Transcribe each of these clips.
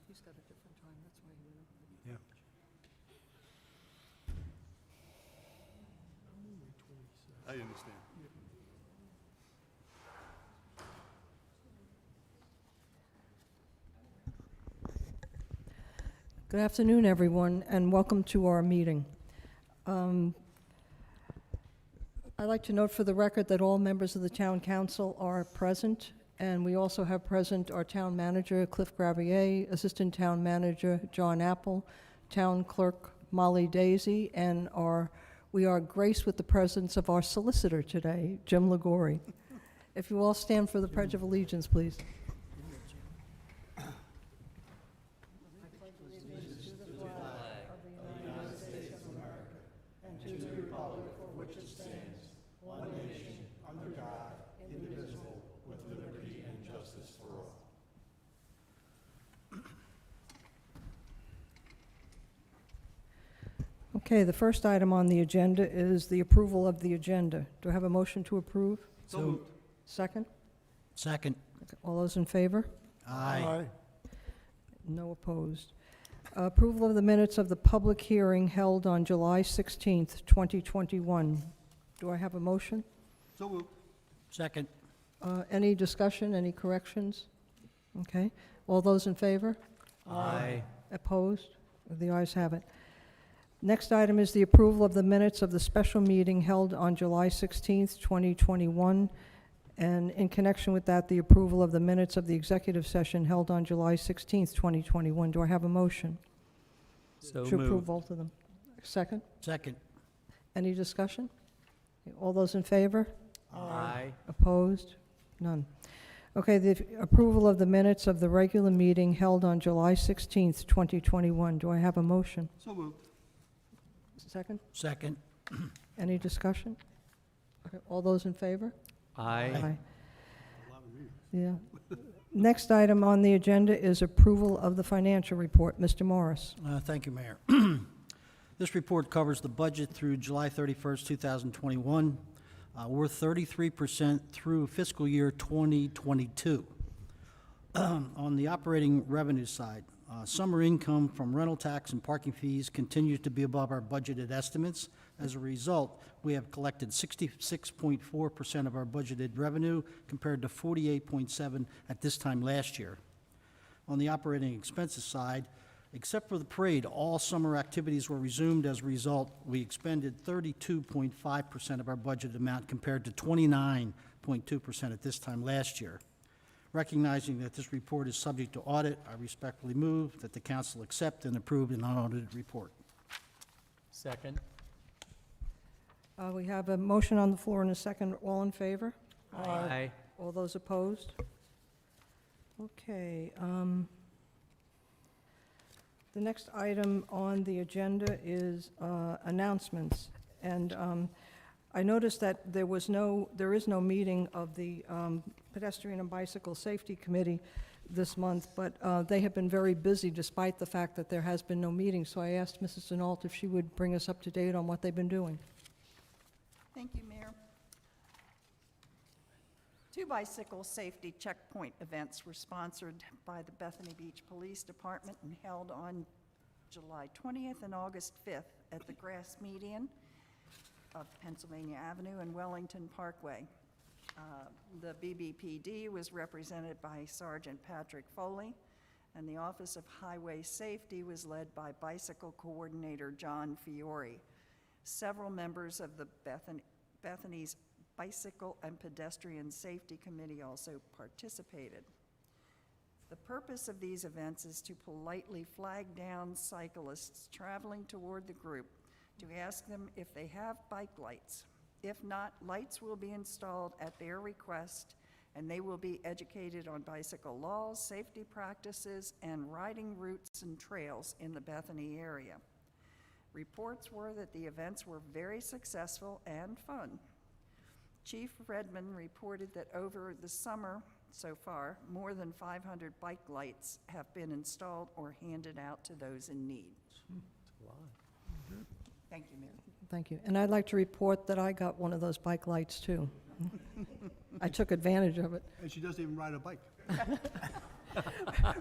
he's got a different time, that's why he went up. Yeah. I understand. Good afternoon, everyone, and welcome to our meeting. I'd like to note for the record that all members of the town council are present, and we also have present our town manager, Cliff Gravier, assistant town manager, John Apple, town clerk, Molly Daisy, and we are graced with the presence of our solicitor today, Jim Ligori. If you all stand for the Pledge of Allegiance, please. Okay, the first item on the agenda is the approval of the agenda. Do I have a motion to approve? So moved. Second? Second. Okay, all those in favor? Aye. No opposed. Approval of the minutes of the public hearing held on July 16th, 2021. Do I have a motion? So moved. Second. Any discussion, any corrections? Okay, all those in favor? Aye. Opposed? The ayes have it. Next item is the approval of the minutes of the special meeting held on July 16th, 2021, and in connection with that, the approval of the minutes of the executive session held on July 16th, 2021. Do I have a motion So to approve both of them? Second? Second. Any discussion? All those in favor? Aye. Opposed? None. Okay, the approval of the minutes of the regular meeting held on July 16th, 2021. Do I have a motion? So moved. Second? Second. Any discussion? Okay, all those in favor? Aye. Yeah. Next item on the agenda is approval of the financial report. Mr. Morris. Thank you, Mayor. This report covers the budget through July 31st, 2021. We're 33% through fiscal year 2022. On the operating revenue side, summer income from rental tax and parking fees continues to be above our budgeted estimates. As a result, we have collected 66.4% of our budgeted revenue compared to 48.7% at this time last year. On the operating expenses side, except for the parade, all summer activities were resumed. As a result, we expended 32.5% of our budgeted amount compared to 29.2% at this time last year. Recognizing that this report is subject to audit, I respectfully move that the council accept and approve an unaudited report. Second. We have a motion on the floor and a second. All in favor? Aye. All those opposed? Okay. The next item on the agenda is announcements. And I noticed that there is no meeting of the Pedestrian and Bicycle Safety Committee this month, but they have been very busy despite the fact that there has been no meeting. So I asked Mrs. Denault if she would bring us up to date on what they've been doing. Thank you, Mayor. 2 bicycle safety checkpoint events were sponsored by the Bethany Beach Police Department and held on July 20th and August 5th at the grass median of Pennsylvania Avenue and Wellington Parkway. The BBPD was represented by Sergeant Patrick Foley, and the Office of Highway Safety was led by Bicycle Coordinator John Fiore. Several members of the Bethany's Bicycle and Pedestrian Safety Committee also participated. The purpose of these events is to politely flag down cyclists traveling toward the group to ask them if they have bike lights. If not, lights will be installed at their request, and they will be educated on bicycle laws, safety practices, and riding routes and trails in the Bethany area. Reports were that the events were very successful and fun. Chief Redmond reported that over the summer so far, more than 500 bike lights have been installed or handed out to those in need. Thank you, Mayor. Thank you. And I'd like to report that I got one of those bike lights, too. I took advantage of it. And she doesn't even ride a bike.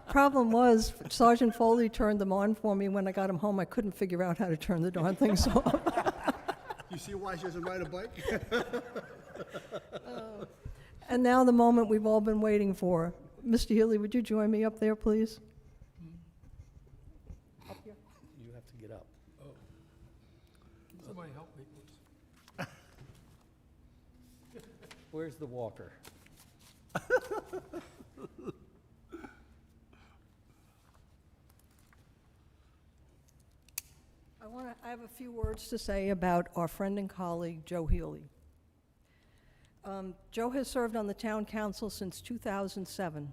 Problem was, Sergeant Foley turned them on for me. When I got them home, I couldn't figure out how to turn the darn things off. You see why she doesn't ride a bike? And now the moment we've all been waiting for. Mr. Healy, would you join me up there, please? You have to get up. Somebody help me, please. Where's the walker? I have a few words to say about our friend and colleague, Joe Healy. Joe has served on the town council since 2007,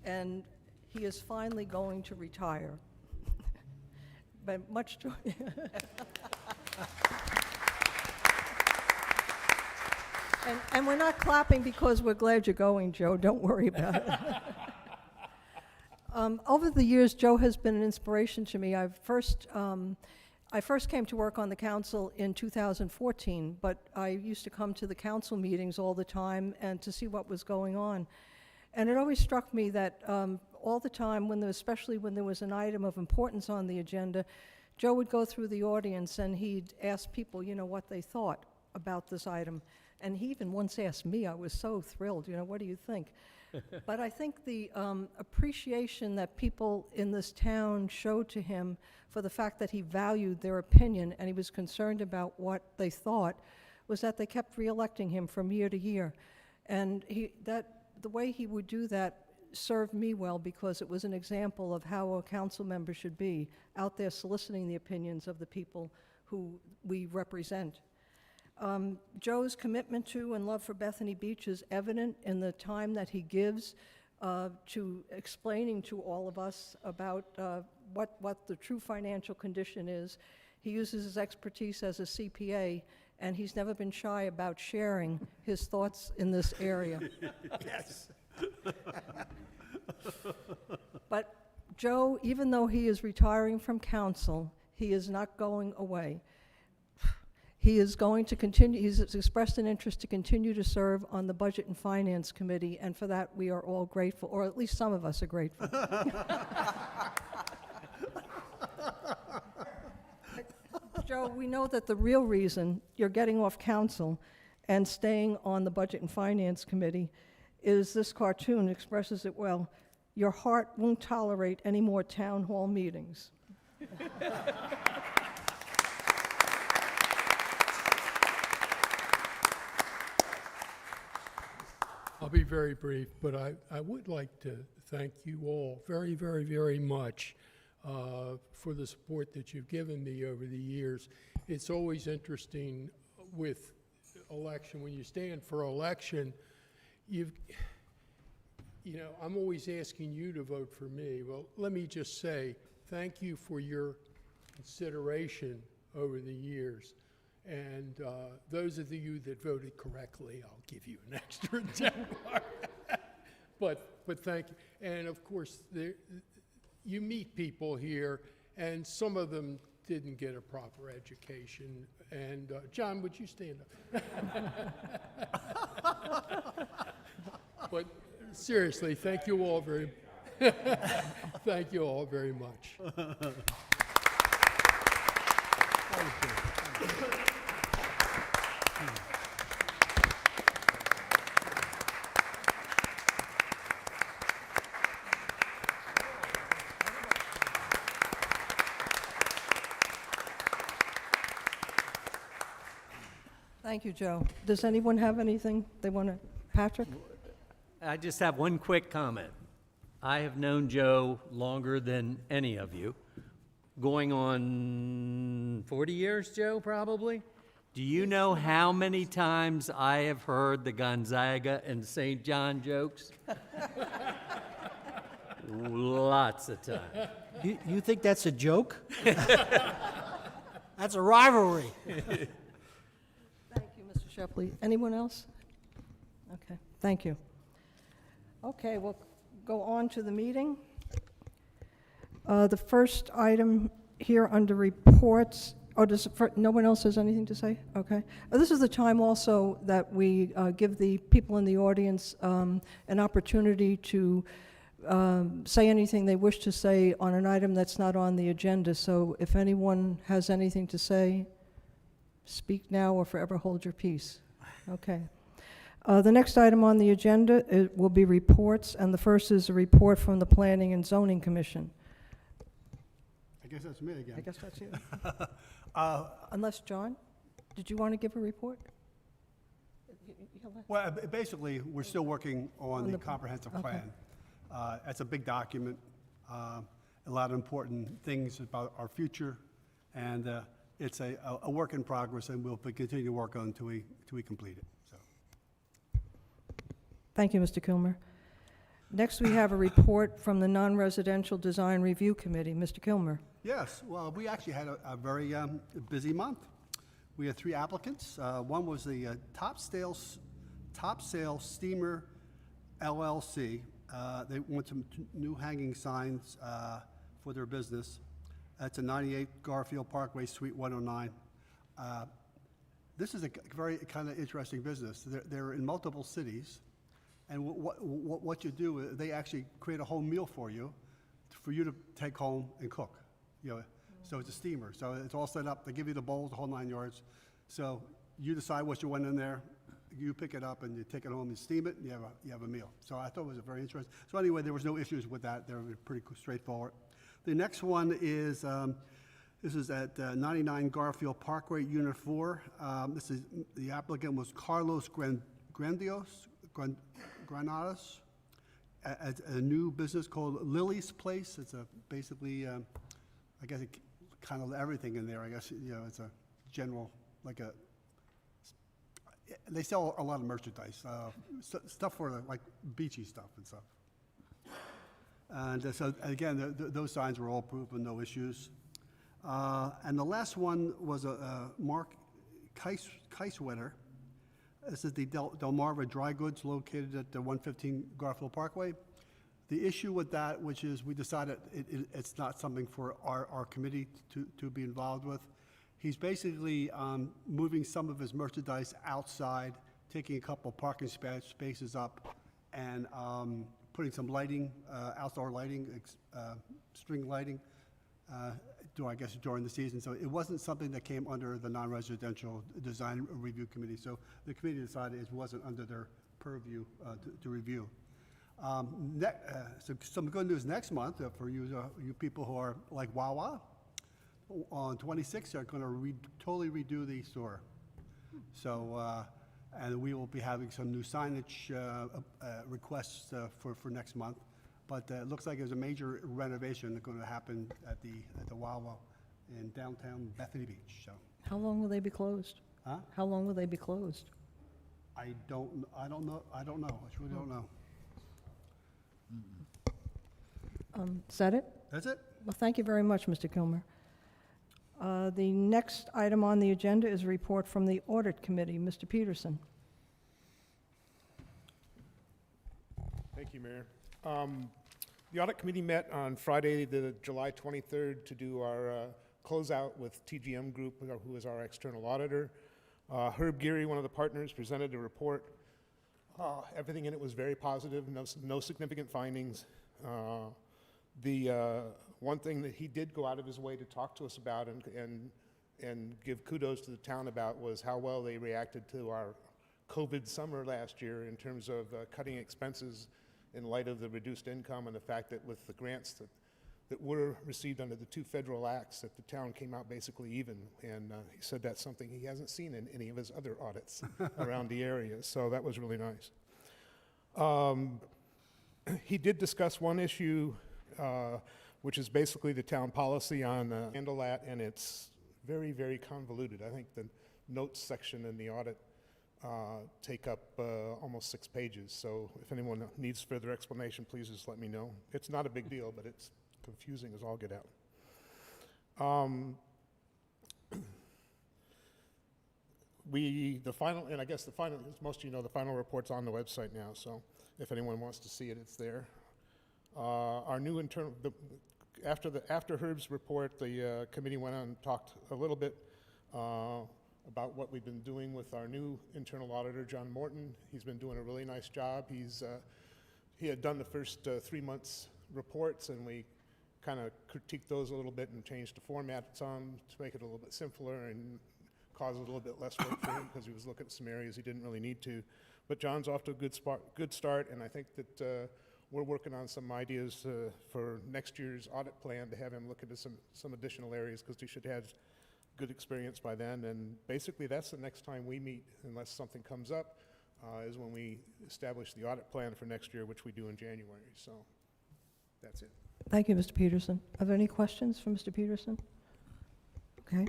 and he is finally going to retire. But much to... And we're not clapping because we're glad you're going, Joe. Don't worry about it. Over the years, Joe has been an inspiration to me. I first came to work on the council in 2014, but I used to come to the council meetings all the time and to see what was going on. And it always struck me that all the time, especially when there was an item of importance on the agenda, Joe would go through the audience and he'd ask people, what they thought about this item. And he even once asked me, I was so thrilled, what do you think? But I think the appreciation that people in this town showed to him for the fact that he valued their opinion and he was concerned about what they thought was that they kept re-electing him from year to year. And the way he would do that served me well because it was an example of how a council member should be, out there soliciting the opinions of the people who we represent. Joe's commitment to and love for Bethany Beach is evident in the time that he gives to explaining to all of us about what the true financial condition is. He uses his expertise as a CPA, and he's never been shy about sharing his thoughts in this area. Yes. But Joe, even though he is retiring from council, he is not going away. He is going to continue, he's expressed an interest to continue to serve on the Budget and Finance Committee, and for that we are all grateful, or at least some of us are grateful. Joe, we know that the real reason you're getting off council and staying on the Budget and Finance Committee is this cartoon expresses it well. Your heart won't tolerate any more town hall meetings. I'll be very brief, but I would like to thank you all very, very, very much for the support that you've given me over the years. It's always interesting with election, when you stand for election, I'm always asking you to vote for me. Well, let me just say thank you for your consideration over the years. And those of you that voted correctly, I'll give you an extra $10. But thank you. And of course, you meet people here, and some of them didn't get a proper education. And John, would you stand up? But seriously, thank you all very thank you all very much. Thank you. Thank you, Joe. Does anyone have anything they want to, Patrick? I just have one quick comment. I have known Joe longer than any of you, going on 40 years, Joe, probably? Do you know how many times I have heard the Gonzaga and St. John jokes? Lots of times. You think that's a joke? That's a rivalry. Thank you, Mr. Shepley. Anyone else? Okay, thank you. Okay, we'll go on to the meeting. The first item here under reports, no one else has anything to say? Okay. This is the time also that we give the people in the audience an opportunity to say anything they wish to say on an item that's not on the agenda. So if anyone has anything to say, speak now or forever hold your peace. Okay. The next item on the agenda will be reports, and the first is a report from the Planning and Zoning Commission. I guess that's me I again. guess that's you. Unless, John, did you want to give a report? Well, basically, we're still working on On the the- comprehensive okay. plan. It's a big document, a lot of important things about our future, and it's a work in progress, and we'll continue to work on until we complete it, so. Thank you, Mr. Kilmer. Next, we have a report from the Non-Residential Design Review Committee. Mr. Kilmer. Yes, well, we actually had a very busy month. We had 3 applicants. One was the Top Sale Steamer LLC. They want some new hanging signs for their business. That's a 98 Garfield Parkway, Suite 109. This is a very kind of interesting business. They're in multiple cities, and what you do is they actually create a whole meal for you to take home and cook. You know, so it's a steamer. So it's all set up. They give you the bowls, the whole 9 yards. So you decide what you want in there. You pick it up and you take it home and steam it, and you have a meal. So I thought it was very interesting. So anyway, there was no issues with that. They were pretty straightforward. The next one is, this is at 99 Garfield Parkway, Unit 4. The applicant was Carlos Granados, a new business called Lily's Place. It's basically, I guess, kind of everything in there. I guess, you know, it's a general, like a, they sell a lot of merchandise, stuff for like beachy stuff and stuff. And so again, those signs were all approved with no issues. And the last one was a Mark Keiswetter. This is the Delmarva Dry Goods located at the 115 Garfield Parkway. The issue with that, which is we decided it's not something for our committee to be involved with. He's basically moving some of his merchandise outside, taking a couple parking spaces up, and putting some lighting, outdoor lighting, string lighting, during the season. So it wasn't something that came under the Non-Residential Design Review Committee. So the committee decided it wasn't under their purview to review. So some good news next month for you people who are like Wawa. On 26th, they're going to totally redo the store. So, and we will be having some new signage requests for next month. But it looks like there's a major renovation that's going to happen at the Wawa in downtown Bethany Beach. So, How long will they be closed? huh? How long will they be closed? I don't know. I really don't know. Is that it? That's it. Well, thank you very much, Mr. Kilmer. The next item on the agenda is a report from the Audit Committee. Mr. Peterson. Thank you, Mayor. The Audit Committee met on Friday, the July 23rd, to do our closeout with TGM Group, who is our external auditor. Herb Geary, one of the partners, presented a report. Everything in it was very positive, no significant findings. The one thing that he did go out of his way to talk to us about and give kudos to the town about was how well they reacted to our COVID summer last year in terms of cutting expenses in light of the reduced income and the fact that with the grants that were received under the 2 federal acts, that the town came out basically even. And he said that's something he hasn't seen in any of his other audits around the area. So that was really nice. He did discuss one issue, which is basically the town policy on handle that, and it's very, very convoluted. I think the notes section in the audit take up almost 6 pages. So if anyone needs further explanation, please just let me know. It's not a big deal, but it's confusing as all get out. And I guess the final, as most of you know, the final report's on the website now, so if anyone wants to see it, it's there. Our new internal, after Herb's report, the committee went on and talked a little bit about what we've been doing with our new internal auditor, John Morton. He's been doing a really nice job. he had done the first 3 months' reports, and we kind of critiqued those a little bit and changed the format some to make it a little bit simpler and cause a little bit less work for him because he was looking at some areas he didn't really need to. But John's off to a good start, and I think that we're working on some ideas for next year's audit plan to have him look into some additional areas because he should have good experience by then. And basically, that's the next time we meet, unless something comes up, is when we establish the audit plan for next year, which we do in January. So that's it. Thank you, Mr. Peterson. Are there any questions for Mr. Peterson? Okay.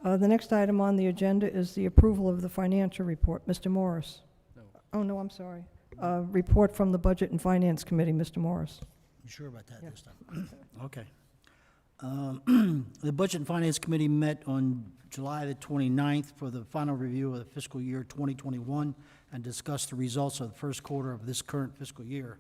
The next item on the agenda is the approval of the financial report. Mr. Morris? No. Oh, no, I'm sorry. Report from the Budget and Finance Committee, Mr. Morris. You sure about that Yeah. this time? Okay. The Budget and Finance Committee met on July the 29th for the final review of the fiscal year 2021 and discussed the results of the first quarter of this current fiscal year.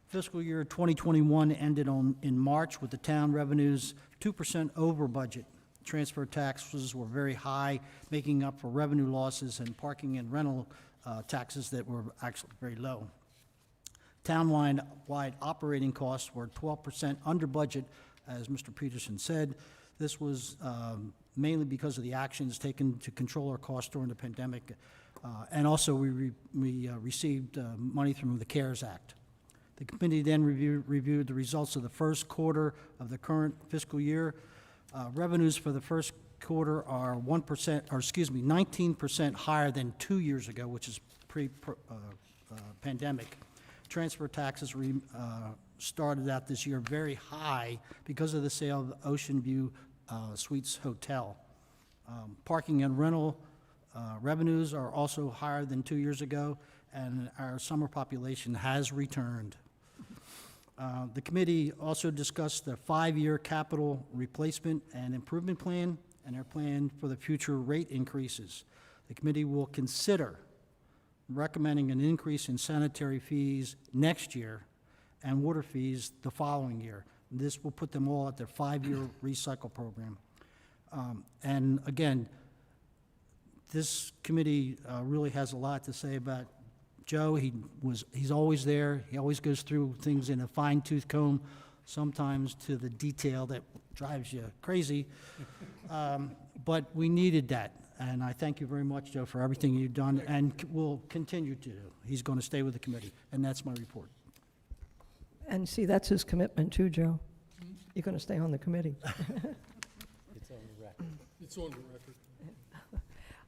Fiscal year 2021 ended in March with the town revenues 2% over budget. Transfer taxes were very high, making up for revenue losses, and parking and rental taxes that were actually very low. Townwide operating costs were 12% under budget, as Mr. Peterson said. This was mainly because of the actions taken to control our costs during the pandemic, and also we received money from the CARES Act. The committee then reviewed the results of the first quarter of the current fiscal year. Revenues for the first quarter are 19% higher than 2 years ago, which is pre-pandemic. Transfer taxes started out this year very high because of the sale of the Ocean View Suites Hotel. Parking and rental revenues are also higher than 2 years ago, and our summer population has returned. The committee also discussed the 5-year capital replacement and improvement plan and our plan for the future rate increases. The committee will consider recommending an increase in sanitary fees next year and water fees the following year. This will put them all at their 5-year recycle program. And again, this committee really has a lot to say about Joe. He's always there. He always goes through things in a fine-tooth comb, sometimes to the detail that drives you crazy. But we needed that, and I thank you very much, Joe, for everything you've done and will continue to do. He's going to stay with the committee, and that's my report. And see, that's his commitment too, Joe. You're going to stay on the committee. It's on the record. It's on the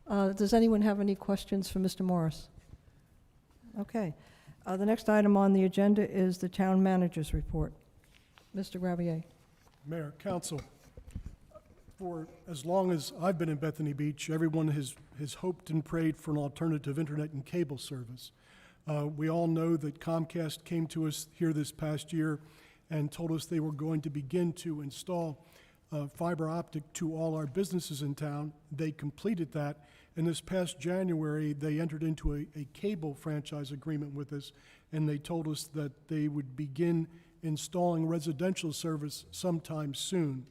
record. Does anyone have any questions for Mr. Morris? Okay. The next item on the agenda is the town manager's report. Mr. Gravier. Mayor, council, for as long as I've been in Bethany Beach, everyone has hoped and prayed for an alternative internet and cable service. We all know that Comcast came to us here this past year and told us they were going to begin to install fiber optic to all our businesses in town. They completed that, and this past January, they entered into a cable franchise agreement with us, and they told us that they would begin installing residential service sometime soon.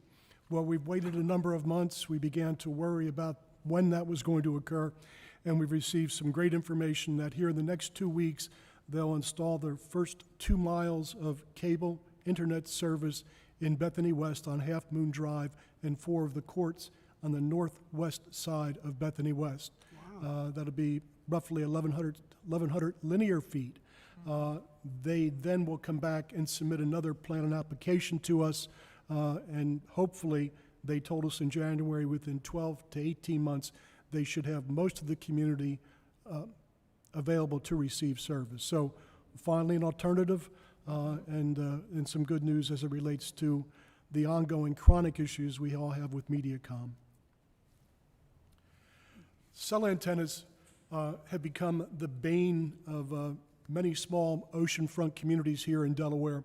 Well, we've waited a number of months. We began to worry about when that was going to occur, and we've received some great information that here in the next 2 weeks, they'll install their first 2 miles of cable internet service in Bethany West on Half Moon Drive and 4 of the courts on the northwest side of Bethany West. That'll be roughly 1,100 linear feet. They then will come back and submit another plan and application to us, and hopefully, they told us in January, within 12 to 18 months, they should have most of the community available to receive service. So finally, an alternative and some good news as it relates to the ongoing chronic issues we all have with MediaCom. Cell antennas have become the bane of many small oceanfront communities here in Delaware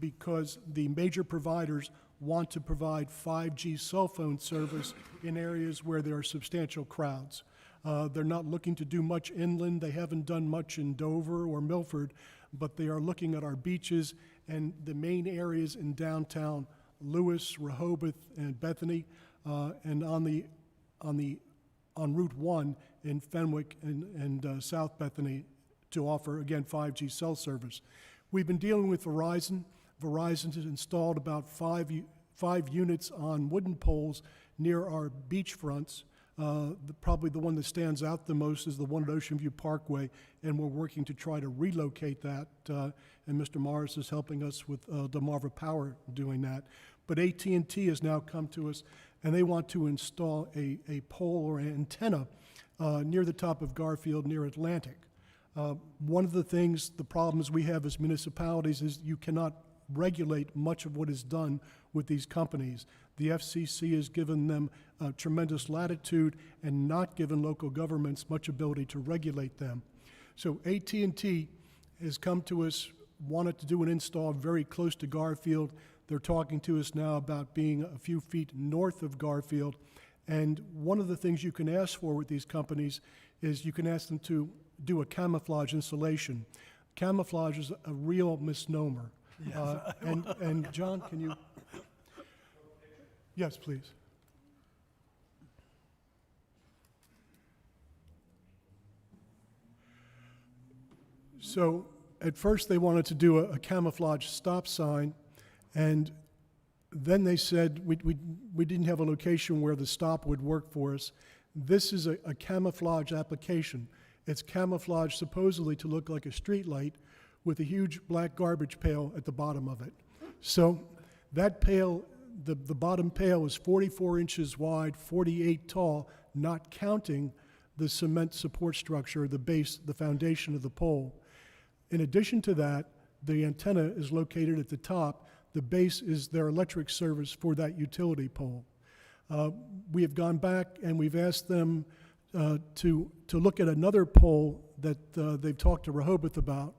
because the major providers want to provide 5G cell phone service in areas where there are substantial crowds. They're not looking to do much inland. They haven't done much in Dover or Milford, but they are looking at our beaches and the main areas in downtown Lewis, Rehoboth, and Bethany, and on Route 1 in Fenwick and South Bethany to offer, again, 5G cell service. We've been dealing with Verizon. Verizon has installed about five units on wooden poles near our beachfronts. Probably the one that stands out the most is the one at Ocean View Parkway, and we're working to try to relocate that, and Mr. Morris is helping us with Delmarva Power doing that. But AT&T has now come to us, and they want to install a pole or an antenna near the top of Garfield, near Atlantic. One of the problems we have as municipalities is you cannot regulate much of what is done with these companies. The FCC has given them tremendous latitude and not given local governments much ability to regulate them. So AT&T has come to us, wanted to do an install very close to Garfield. They're talking to us now about being a few feet north of Garfield. And one of the things you can ask for with these companies is you can ask them to do a camouflage installation. Camouflage is a real misnomer. And John, can you? Yes, please. So at first they wanted to do a camouflage stop sign, and then they said we didn't have a location where the stop would work for us. This is a camouflage application. It's camouflage supposedly to look like a street light with a huge black garbage pail at the bottom of it. So that pail, the bottom pail is 44 inches wide, 48 tall, not counting the cement support structure, the base, the foundation of the pole. In addition to that, the antenna is located at the top. The base is their electric service for that utility pole. We have gone back and we've asked them to look at another pole that they've talked to Rehoboth about.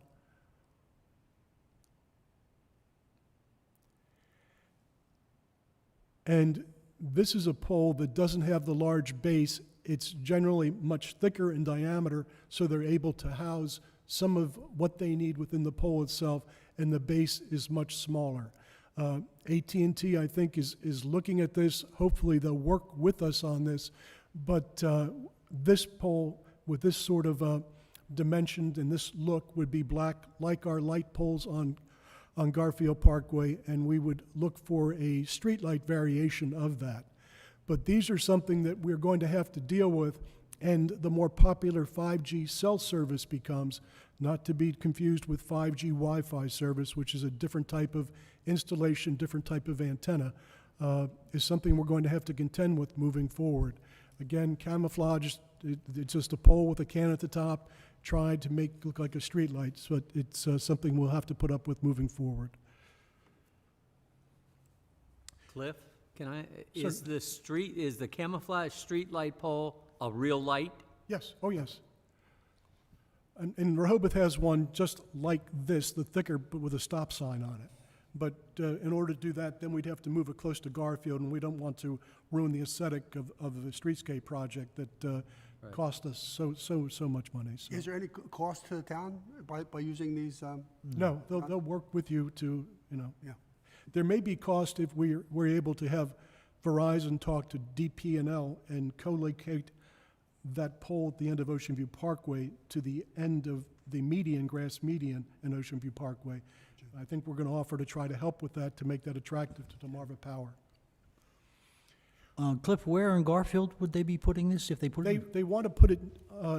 And this is a pole that doesn't have the large base. It's generally much thicker in diameter, so they're able to house some of what they need within the pole itself, and the base is much smaller. AT&T, I think, is looking at this. Hopefully they'll work with us on this, but this pole with this sort of dimension and this look would be black, like our light poles on Garfield Parkway, and we would look for a streetlight variation of that. But these are something that we're going to have to deal with, and the more popular 5G cell service becomes, not to be confused with 5G Wi-Fi service, which is a different type of installation, different type of antenna, is something we're going to have to contend with moving forward. Again, camouflage, it's just a pole with a can at the top, tried to make it look like a street light, but it's something we'll have to put up with moving forward. Cliff, can I, is the camouflage street light pole a real light? Yes, oh yes. And Rehoboth has one just like this, the thicker, but with a stop sign on it. But in order to do that, then we'd have to move it close to Garfield, and we don't want to ruin the aesthetic of the streetscape project that cost us so much money. So. Is there any cost to the town by using these? No, they'll work with you to, Yeah. There may be cost if we're able to have Verizon talk to DP&L and co-locate that pole at the end of Ocean View Parkway to the end of the median, grass median in Ocean View Parkway. I think we're going to offer to try to help with that to make that attractive to Delmarva Power. Cliff, where in Garfield would they be putting this if they put it? They want to put it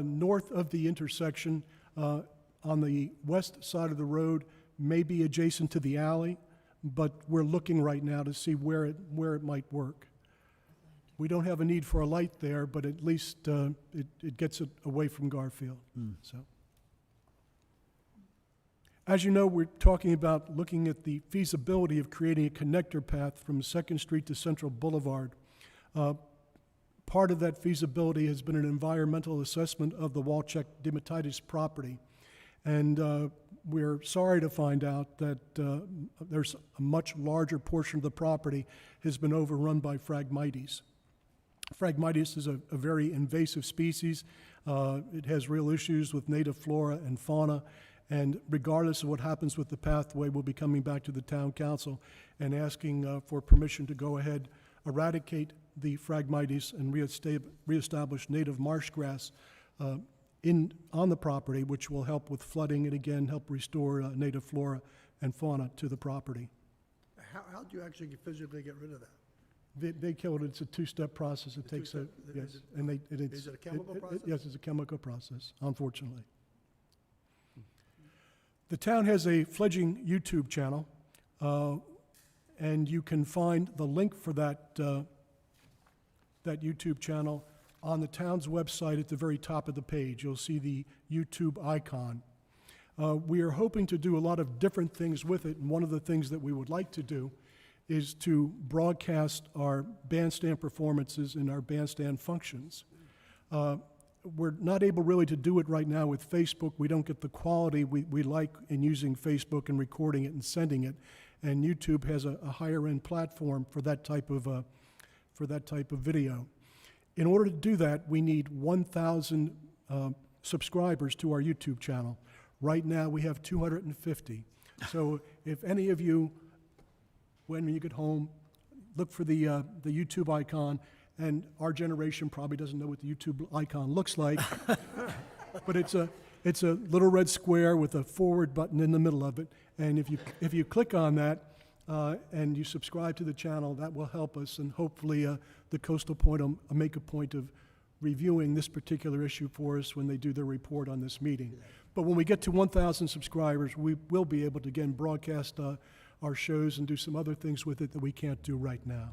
north of the intersection on the west side of the road, maybe adjacent to the alley, but we're looking right now to see where it might work. We don't have a need for a light there, but at least it gets it away from Garfield. So, as you know, we're talking about looking at the feasibility of creating a connector path from 2nd Street to Central Boulevard. Part of that feasibility has been an environmental assessment of the Walchek Dematitis property. And we're sorry to find out that there's a much larger portion of the property has been overrun by Phragmites. Phragmites is a very invasive species. It has real issues with native flora and fauna. And regardless of what happens with the pathway, we'll be coming back to the town council and asking for permission to go ahead, eradicate the Phragmites and reestablish native marsh grass on the property, which will help with flooding and again, help restore native flora and fauna to the property. How do you actually physically get rid of that? They kill it. It's a two-step process. It takes a, two-step. yes, and they, it's. Is it a chemical process? Yes, it's a chemical process, unfortunately. The town has a fledgling YouTube channel, and you can find the link for that, that YouTube channel on the town's website at the very top of the page. You'll see the YouTube icon. We are hoping to do a lot of different things with it, and one of the things that we would like to do is to broadcast our bandstand performances and our bandstand functions. We're not able really to do it right now with Facebook. We don't get the quality we like in using Facebook and recording it and sending it. And YouTube has a higher end platform for that type of video. In order to do that, we need 1,000 subscribers to our YouTube channel. Right now, we have 250. So if any of you, when you get home, look for the YouTube icon, and our generation probably doesn't know what the YouTube icon looks like, but it's a little red square with a forward button in the middle of it, and if you click on that and you subscribe to the channel, that will help us, and hopefully the Coastal Point will make a point of reviewing this particular issue for us when they do their report on this meeting. But when we get to 1,000 subscribers, we will be able to again broadcast our shows and do some other things with it that we can't do right now.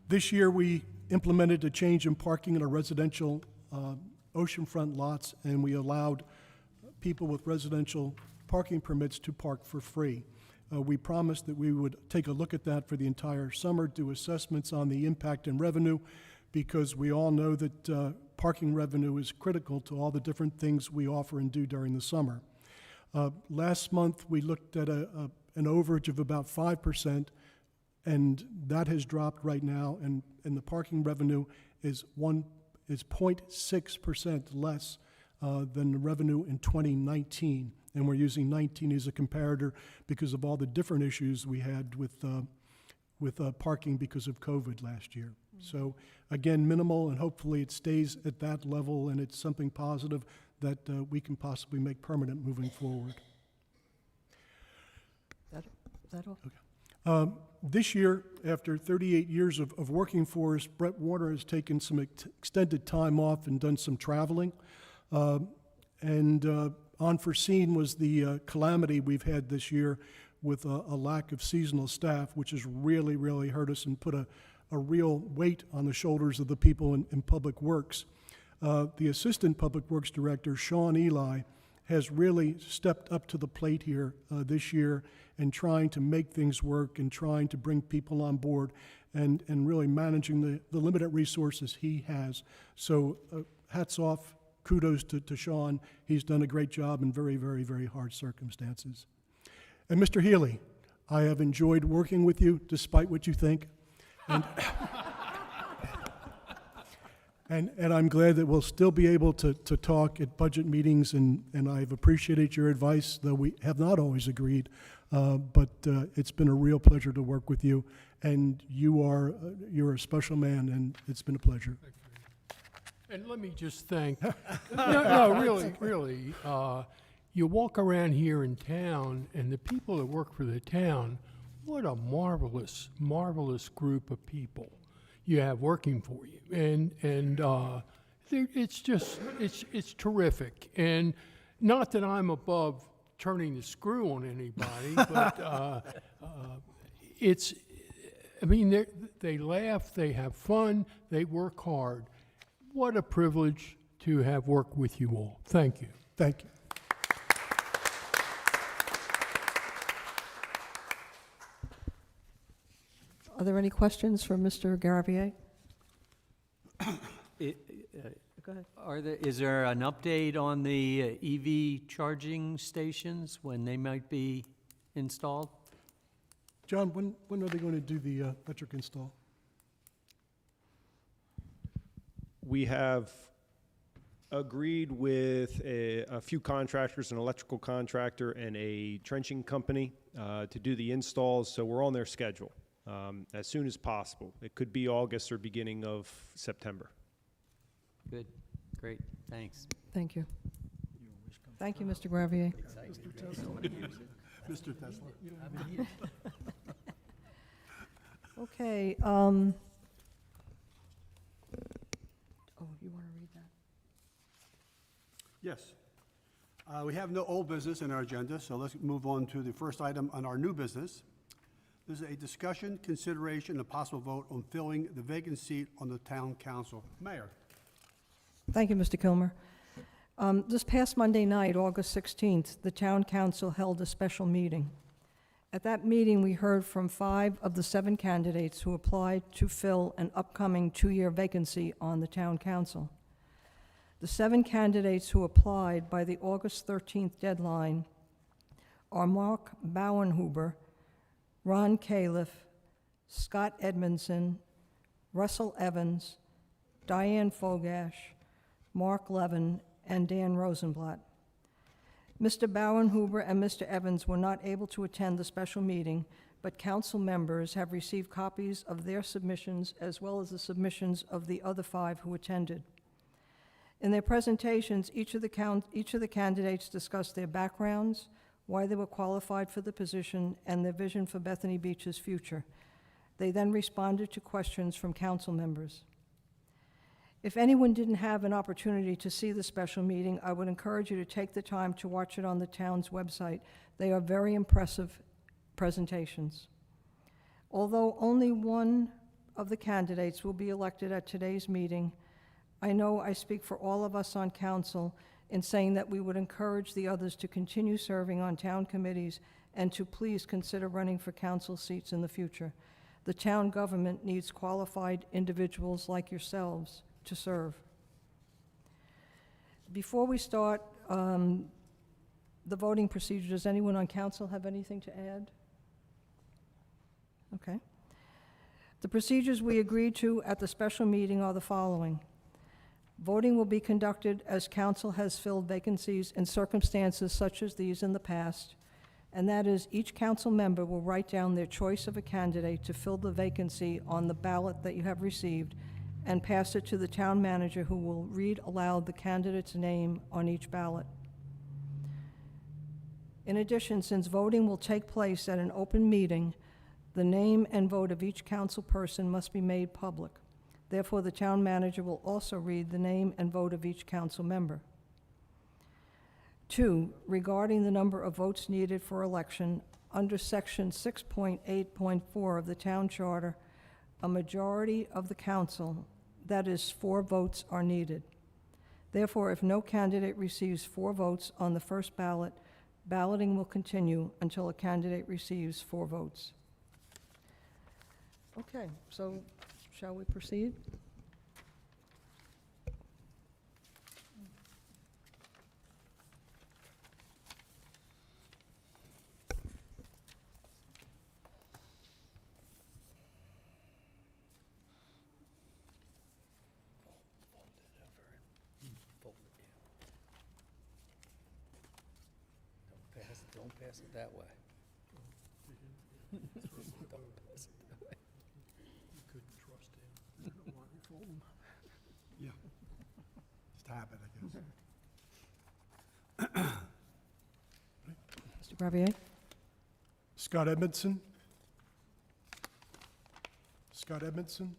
This year, we implemented a change in parking in our residential oceanfront lots, and we allowed people with residential parking permits to park for free. We promised that we would take a look at that for the entire summer, do assessments on the impact and revenue, because we all know that parking revenue is critical to all the different things we offer and do during the summer. Last month, we looked at an overage of about 5%, and that has dropped right now, and the parking revenue is 0.6% less than the revenue in 2019. And we're using 19 as a comparator because of all the different issues we had with parking because of COVID last year. So again, minimal, and hopefully it stays at that level, and it's something positive that we can possibly make permanent moving forward. Is that all? Okay. This year, after 38 years of working for us, Brett Warner has taken some extended time off and done some traveling. Unforeseen was the calamity we've had this year with a lack of seasonal staff, which has really, really hurt us and put a real weight on the shoulders of the people in Public Works. The Assistant Public Works Director, Sean Eli, has really stepped up to the plate here this year and trying to make things work and trying to bring people on board and really managing the limited resources he has. So hats off, kudos to Sean. He's done a great job in very, very, very hard circumstances. And Mr. Healy, I have enjoyed working with you despite what you think. And I'm glad that we'll still be able to talk at budget meetings, and I've appreciated your advice, though we have not always agreed. But it's been a real pleasure to work with you, and you're a special man, and it's been a pleasure. And let me just thank, no, really, you walk around here in town, and the people that work for the town, what a marvelous, marvelous group of people you have working for you. And it's just, it's terrific. And not that I'm above turning the screw on anybody, but I mean, they laugh, they have fun, they work hard. What a privilege to have worked with you all. Thank you. Thank you. Are there any questions for Mr. Garfield? Go ahead. Is there an update on the EV charging stations, when they might be installed? John, when are they going to do the electric install? We have agreed with a few contractors, an electrical contractor and a trenching company, to do the installs, so we're on their schedule as soon as possible. It could be August or beginning of September. Good, Great, thanks. Thank you. Thank you, Mr. Gravier. Mr. Tesla. Okay, oh, you want to read that? Yes. We have no old business in our agenda, so let's move on to the first item on our new business. This is a discussion, consideration, and possible vote on filling the vacant seat on the town council. Mayor. Thank you, Mr. Kilmer. This past Monday night, August 16th, the town council held a special meeting. At that meeting, we heard from 5 of the 7 candidates who applied to fill an upcoming 2-year vacancy on the town council. The 7 candidates who applied by the August 13th deadline are Mark Bauernhuber, Ron Califf, Scott Edmondson, Russell Evans, Diane Fogash, Mark Levin, and Dan Rosenblatt. Mr. Bauernhuber and Mr. Evans were not able to attend the special meeting, but council members have received copies of their submissions as well as the submissions of the other 5 who attended. In their presentations, each of the candidates discussed their backgrounds, why they were qualified for the position, and their vision for Bethany Beach's future. They then responded to questions from council members. If anyone didn't have an opportunity to see the special meeting, I would encourage you to take the time to watch it on the town's website. They are very impressive presentations. Although only one of the candidates will be elected at today's meeting, I know I speak for all of us on council in saying that we would encourage the others to continue serving on town committees and to please consider running for council seats in the future. The town government needs qualified individuals like yourselves to serve. Before we start the voting procedure, does anyone on council have anything to add? Okay. The procedures we agreed to at the special meeting are the following. Voting will be conducted as council has filled vacancies in circumstances such as these in the past, and that is each council member will write down their choice of a candidate to fill the vacancy on the ballot that you have received and pass it to the town manager, who will read aloud the candidate's name on each ballot. In addition, since voting will take place at an open meeting, the name and vote of each council person must be made public. Therefore, the town manager will also read the name and vote of each council member. 2, regarding the number of votes needed for election, under section 6.8.4 of the town charter, a majority of the council, that is 4 votes, are needed. Therefore, if no candidate receives 4 votes on the first ballot, balloting will continue until a candidate receives 4 votes. Okay, so shall we proceed? Don't pass it that way. Don't pass it that way. Couldn't trust him. Why we fold him? Yeah. Just a habit, I guess. Mr. Gravier? Scott Edmondson. Scott Edmondson.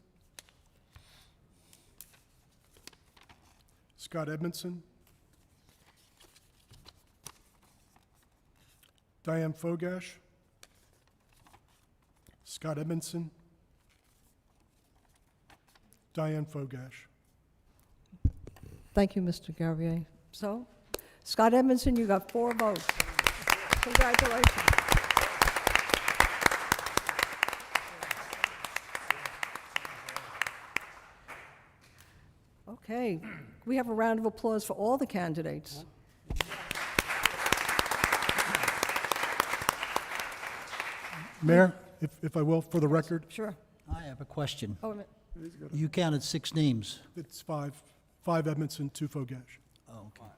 Scott Edmondson. Diane Fogash. Scott Edmondson. Diane Fogash. Thank you, Mr. Gravier. So, Scott Edmondson, you got 4 votes. Congratulations. Okay, we have a round of applause for all the candidates. Mayor, if I will, for the record, Sure. I have a question. Oh, wait a minute. You counted 6 names. it's 5. 5 Edmondson, 2 Fogash. Oh, okay.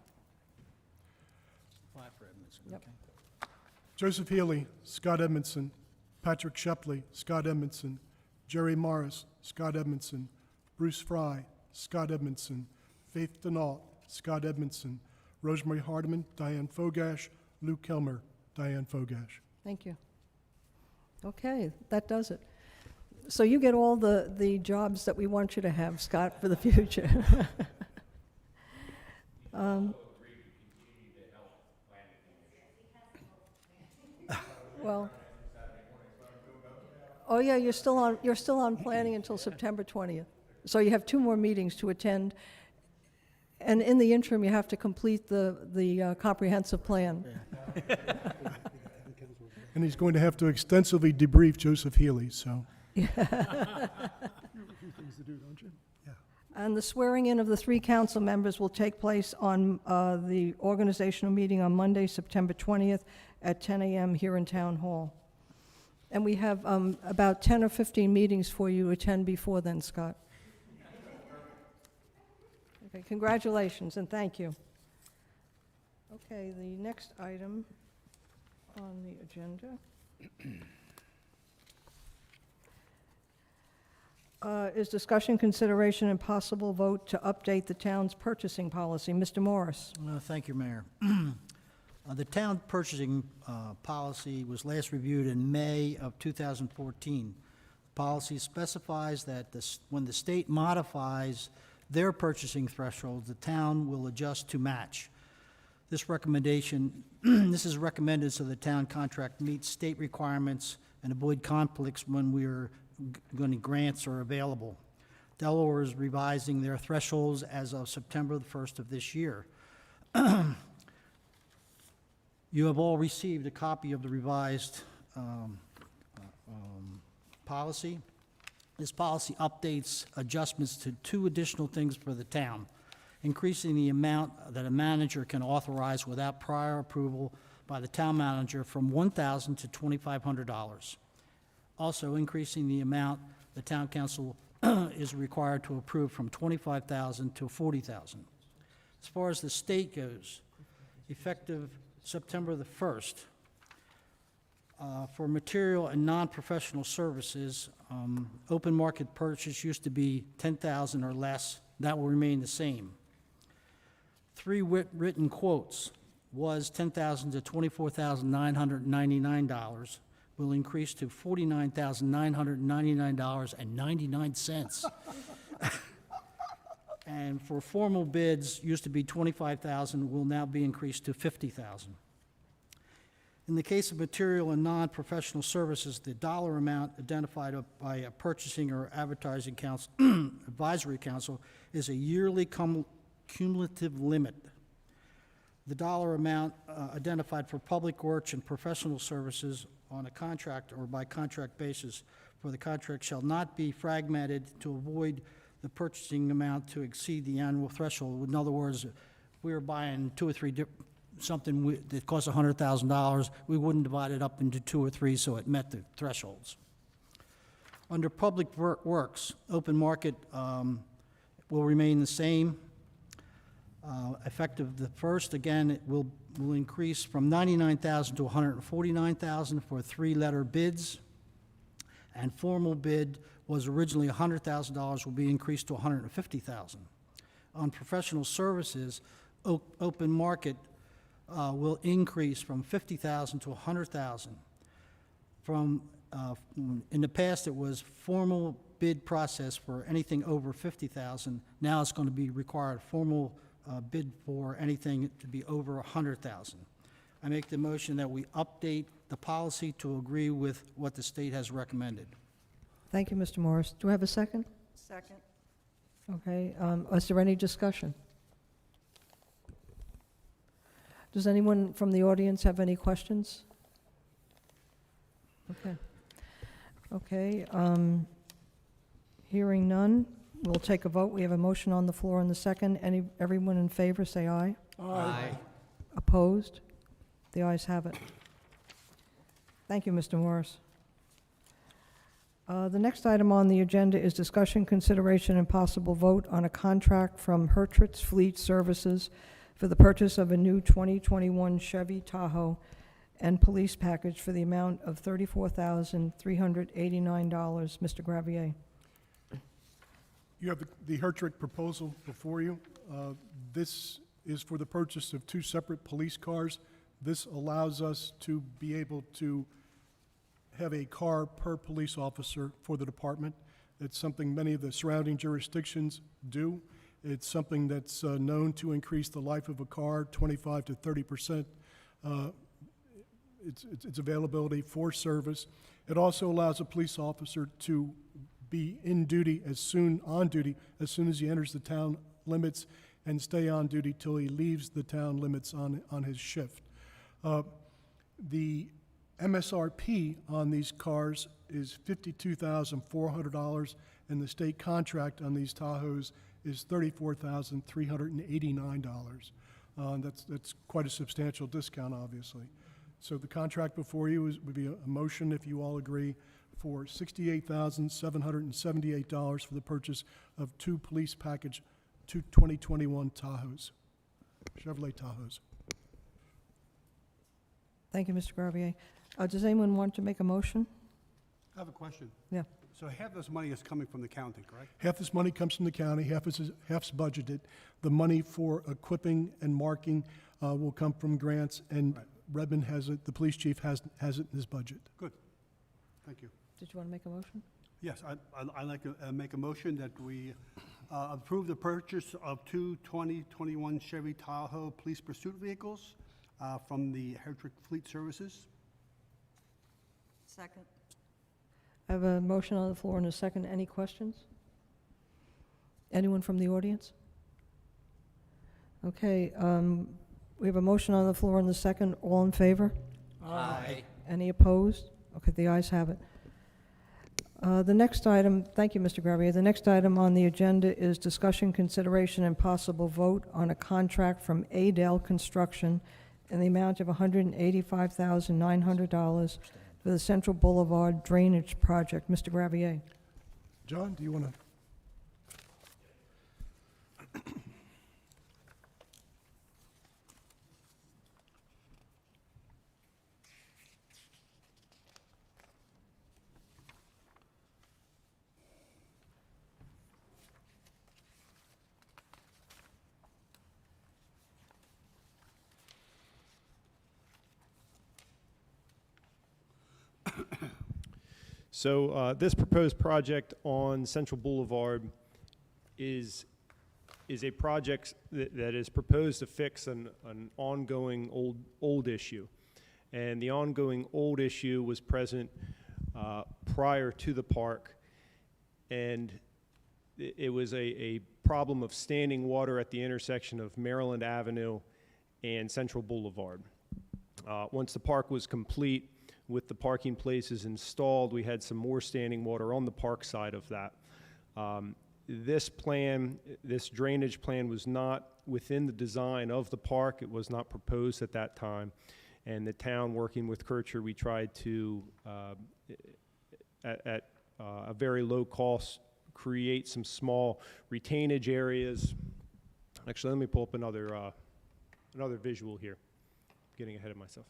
5 for Edmondson, Yep. okay. Joseph Healy, Scott Edmondson. Patrick Shepley, Scott Edmondson. Jerry Morris, Scott Edmondson. Bruce Fry, Scott Edmondson. Faith Denault, Scott Edmondson, Rosemary Hardiman, Diane Fogash, Lou Kelmer, Diane Fogash. Thank you. Okay, that does it. So you get all the jobs that we want you to have, Scott, for the future. Well, oh yeah, you're still on planning until September 20th. So you have 2 more meetings to attend. And in the interim, you have to complete the comprehensive plan. And he's going to have to extensively debrief Joseph Healy, so. You have a few things to do, don't you? Yeah. And the swearing-in of the 3 council members will take place on the organizational meeting on Monday, September 20th at 10 a.m. here in Town Hall. And we have about 10 or 15 meetings for you to attend before then, Scott. Okay, congratulations and thank you. Okay, the next item on the agenda is discussion, consideration, and possible vote to update the town's purchasing policy. Mr. Morris. Thank you, Mayor. The town purchasing policy was last reviewed in May of 2014. The policy specifies that when the state modifies their purchasing thresholds, the town will adjust to match. This is recommended so the town contract meets state requirements and avoid conflicts when grants are available. Delaware is revising their thresholds as of September the 1st of this year. You have all received a copy of the revised policy. This policy updates adjustments to 2 additional things for the town: increasing the amount that a manager can authorize without prior approval by the town manager from $1,000 to $2,500. Also increasing the amount the town council is required to approve from $25,000 to $40,000. As far as the state goes, effective September the 1st, for material and non-professional services, open market purchase used to be $10,000 or less. That will remain the same. 3 written quotes was $10,000 to $24,999 will increase to $49,999.99. And for formal bids, used to be $25,000, will now be increased to $50,000. In the case of material and non-professional services, the dollar amount identified by a purchasing or advertising council, advisory council is a yearly cumulative limit. The dollar amount identified for public works and professional services on a contract or by contract basis for the contract shall not be fragmented to avoid the purchasing amount to exceed the annual threshold. In other words, if we were buying 2 or 3 something that costs $100,000, we wouldn't divide it up into 2 or 3 so it met the thresholds. Under public works, open market will remain the same. Effective the 1st, again, it will increase from $99,000 to $149,000 for 3-letter bids. And formal bid was originally $100,000, will be increased to $150,000. On professional services, open market will increase from $50,000 to $100,000. In the past, it was formal bid process for anything over $50,000. Now it's going to be required formal bid for anything to be over $100,000. I make the motion that we update the policy to agree with what the state has recommended. Thank you, Mr. Morris. Do I have a second? Second. Okay, is there any discussion? Does anyone from the audience have any questions? Okay. Okay, hearing none, we'll take a vote. We have a motion on the floor in the second. Everyone in favor, say aye. Aye. Opposed? The ayes have it. Thank you, Mr. Morris. The next item on the agenda is discussion, consideration, and possible vote on a contract from Hertritz Fleet Services for the purchase of a new 2021 Chevy Tahoe and police package for the amount of $34,389. Mr. Gravier. You have the Hertrick proposal before you. This is for the purchase of 2 separate police cars. This allows us to be able to have a car per police officer for the department. It's something many of the surrounding jurisdictions do. It's something that's known to increase the life of a car 25 to 30%. Its availability for service. It also allows a police officer to be on duty as soon as he enters the town limits and stay on duty till he leaves the town limits on his shift. The MSRP on these cars is $52,400, and the state contract on these Tahoes is $34,389. That's quite a substantial discount, obviously. So the contract before you would be a motion, if you all agree, for $68,778 for the purchase of 2 police package 2021 Tahoes, Chevrolet Tahoes. Thank you, Mr. Gravier. Does anyone want to make a motion? I have a question. Yeah. So half this money is coming from the county, correct? Half this money comes from the county, half's budgeted. The money for equipping and marking will come from grants, and Right. Redmond has it, the police chief has it in his budget. Good. Thank you. Did you want to make a motion? Yes, I'd like to make a motion that we approve the purchase of 2 2021 Chevy Tahoe police pursuit vehicles from the Heritage Fleet Services. Second. I have a motion on the floor and a second. Any questions? Anyone from the audience? Okay, we have a motion on the floor and the second. All in favor? Aye. Any opposed? Okay, the ayes have it. The next item, thank you, Mr. Gravier. The next item on the agenda is discussion, consideration, and possible vote on a contract from Adel Construction in the amount of $185,900 for the Central Boulevard Drainage Project. Mr. Gravier. John, do you want to? So this proposed project on Central Boulevard is a project that is proposed to fix an ongoing old issue. And the ongoing old issue was present prior to the park, and it was a problem of standing water at the intersection of Maryland Avenue and Central Boulevard. Once the park was complete, with the parking places installed, we had some more standing water on the park side of that. This drainage plan was not within the design of the park. It was not proposed at that time. And the town, working with Kircher, we tried to, at a very low cost, create some small retainage areas. Actually, let me pull up another visual here. I'm getting ahead of myself.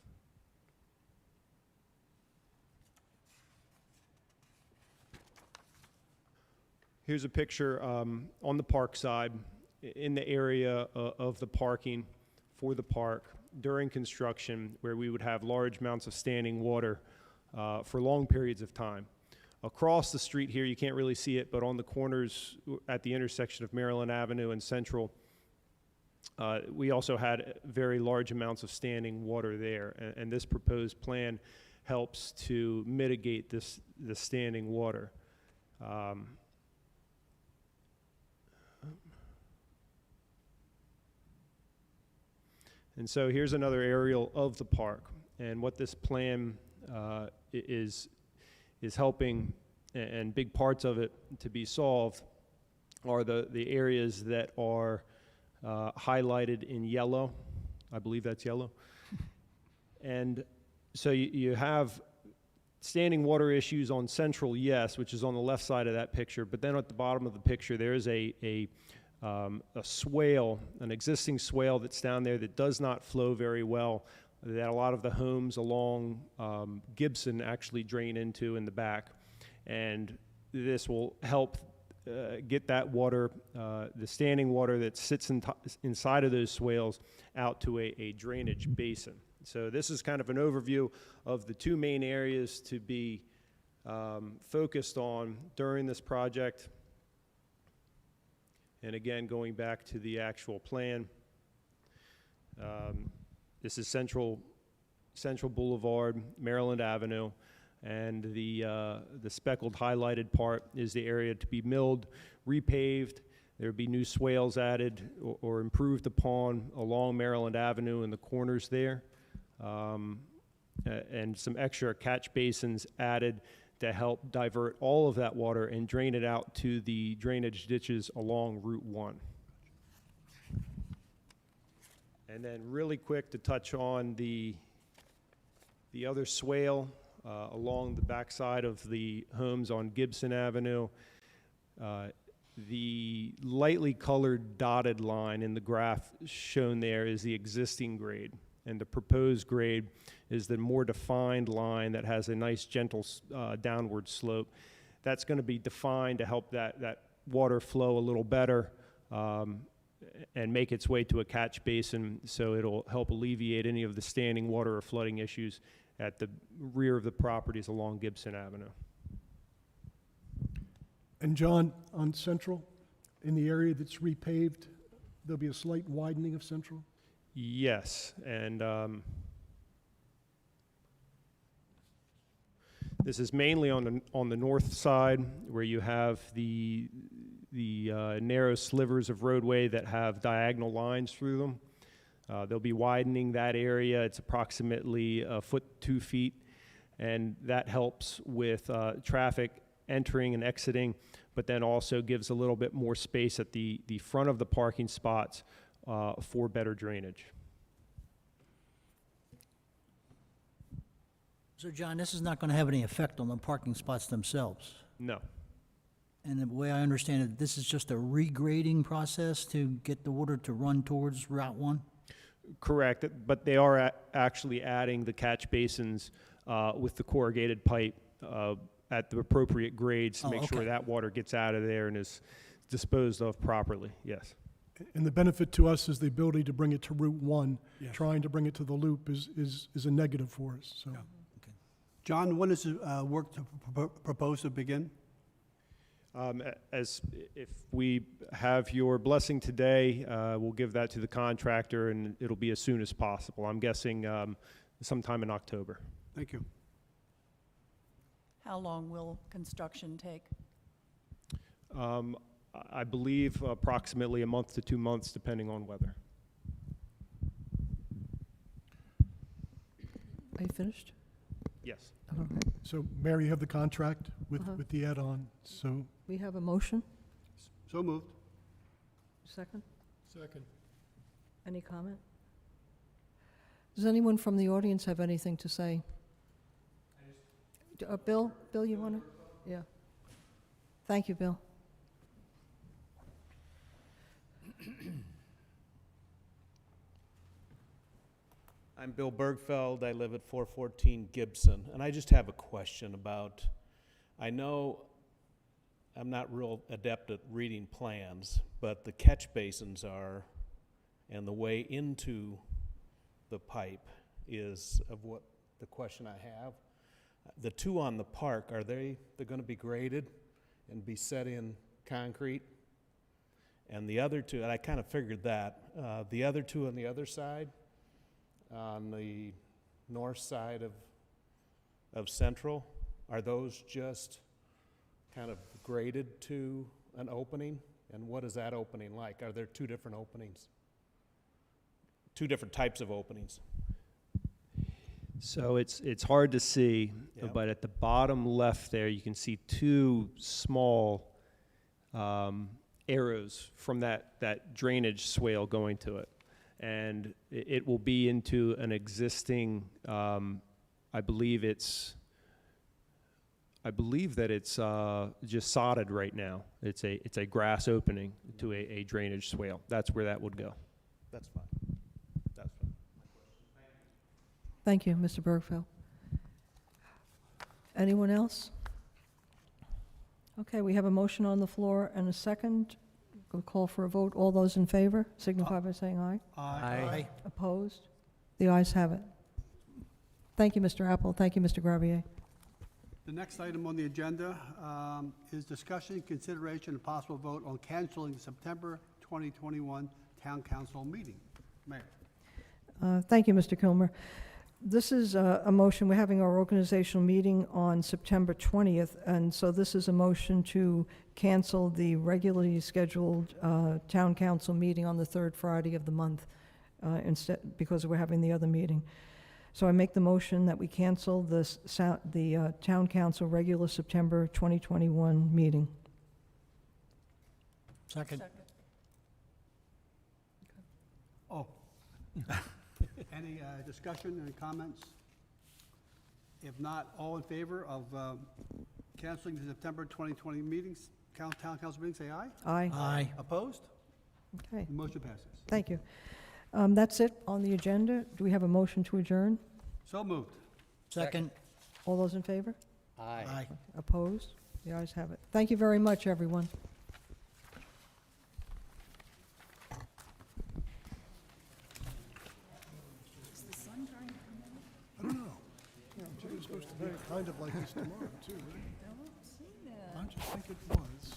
Here's a picture on the park side, in the area of the parking for the park during construction, where we would have large amounts of standing water for long periods of time. Across the street here, you can't really see it, but on the corners at the intersection of Maryland Avenue and Central, we also had very large amounts of standing water there. And this proposed plan helps to mitigate the standing water. And so here's another aerial of the park, and what this plan is helping, and big parts of it to be solved are the areas that are highlighted in yellow. I believe that's yellow. And so you have standing water issues on Central, yes, which is on the left side of that picture, but then at the bottom of the picture there is a swale, an existing swale that's down there that does not flow very well, that a lot of the homes along Gibson actually drain into in the back. And this will help get that water, the standing water that sits inside of those swales out to a drainage basin. So this is kind of an overview of the two main areas to be focused on during this project. And again, going back to the actual plan, this is Central Boulevard, Maryland Avenue, and the speckled highlighted part is the area to be milled, repaved. There would be new swales added or improved upon along Maryland Avenue in the corners there, and some extra catch basins added to help divert all of that water and drain it out to the drainage ditches along Route 1. And then really quick to touch on the other swale along the backside of the homes on Gibson Avenue. The lightly colored dotted line in the graph shown there is the existing grade, and the proposed grade is the more defined line that has a nice gentle downward slope. That's going to be defined to help that water flow a little better and make its way to a catch basin, so it'll help alleviate any of the standing water or flooding issues at the rear of the properties along Gibson Avenue. And John, on Central, in the area that's repaved, there'll be a slight widening of Central? Yes, and this is mainly on the north side, where you have the narrow slivers of roadway that have diagonal lines through them. They'll be widening that area. It's approximately a foot, 2 feet, and that helps with traffic entering and exiting, but then also gives a little bit more space at the front of the parking spots for better drainage. So John, this is not going to have any effect on the parking spots themselves? No. And the way I understand it, this is just a regrading process to get the water to run towards Route 1? Correct, but they are actually adding the catch basins with the corrugated pipe at the appropriate grades to Oh, make sure okay. that water gets out of there and is disposed of properly, yes. And the benefit to us is the ability to bring it to Route 1. Yes. Trying to bring it to the loop is a negative for us, so. John, when is the work proposed to begin? If we have your blessing today, we'll give that to the contractor, and it'll be as soon as possible. I'm guessing sometime in October. Thank you. How long will construction take? I believe approximately a month to 2 months, depending on weather. Are you finished? Yes. Okay. So, Mary, you have the contract with Uh-huh. with the add-on, so We have a motion? So moved. Second? Second. Any comment? Does anyone from the audience have anything to say? Bill, you want to? Yeah. Thank you, Bill. I'm Bill Bergfeld. I live at 414 Gibson, and I just have a question about, I know I'm not real adept at reading plans, but the catch basins are, and the way into the pipe is of what the question I have. The two on the park, they're going to be graded and be set in concrete? And the other two, and I kind of figured that, the other two on the other side, on the north side of Central, are those just kind of graded to an opening? And what is that opening like? Are there two different openings? Two different types of openings? So it's hard to see, Yep. but at the bottom left there, you can see two small arrows from that drainage swale going to it. And it will be into an existing, I believe that it's just sodded right now. It's a grass opening to a drainage swale. That's where that would go. That's fine. That's fine. Thank you, Mr. Bergfeld. Anyone else? Okay, we have a motion on the floor and a second. We'll call for a vote. All those in favor signify by saying aye. Aye. Opposed? The ayes have it. Thank you, Mr. Apple. Thank you, Mr. Gravier. The next item on the agenda is discussion, consideration, and possible vote on canceling the September 2021 Town Council meeting. Mayor. Thank you, Mr. Kilmer. This is a motion, we're having our organizational meeting on September 20th, and so this is a motion to cancel the regularly scheduled town council meeting on the third Friday of the month, instead, because we're having the other meeting. So I make the motion that we cancel the town council regular September 2021 meeting. Second. Oh. Any discussion, any comments? If not, all in favor of canceling the September 2020 meetings, town council meeting, say aye. Aye. Aye. Opposed? Okay, The motion passes. thank you. That's it on the agenda. Do we have a motion to adjourn? So moved. Second. All those in favor? Aye. Opposed? The ayes have it. Thank you very much, everyone. I don't know. You know, Jay's supposed to be kind of like this tomorrow, too, right? Don't see that. I just think it was.